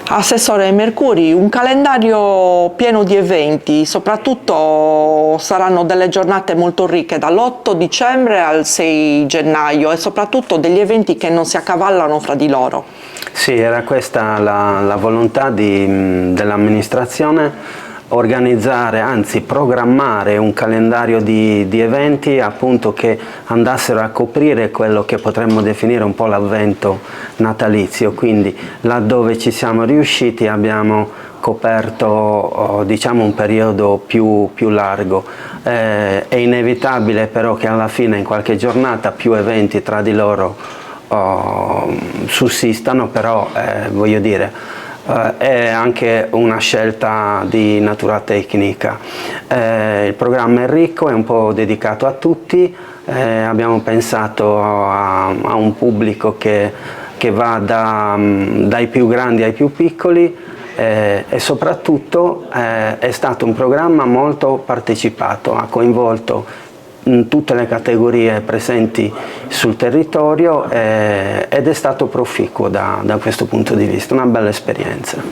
Assessore Mercuri, un calendario pieno di eventi, soprattutto saranno delle giornate molto ricche dall'8 dicembre al 6 gennaio e soprattutto degli eventi che non si accavallano fra di loro. Sì, era questa la volontà dell'amministrazione, organizzare, anzi programmare un calendario di eventi appunto che andassero a coprire quello che potremmo definire un po' l'avvento natalizio, quindi laddove ci siamo riusciti abbiamo coperto diciamo un periodo più largo. È inevitabile però che alla fine in qualche giornata più eventi tra di loro sussistano, però voglio dire è anche una scelta di natura tecnica. Il programma è ricco, è un po' dedicato a tutti, abbiamo pensato a un pubblico che va dai più grandi ai più piccoli e soprattutto è stato un programma molto partecipato, ha coinvolto tutte le categorie presenti sul territorio ed è stato proficuo da questo punto di vista, una bella esperienza.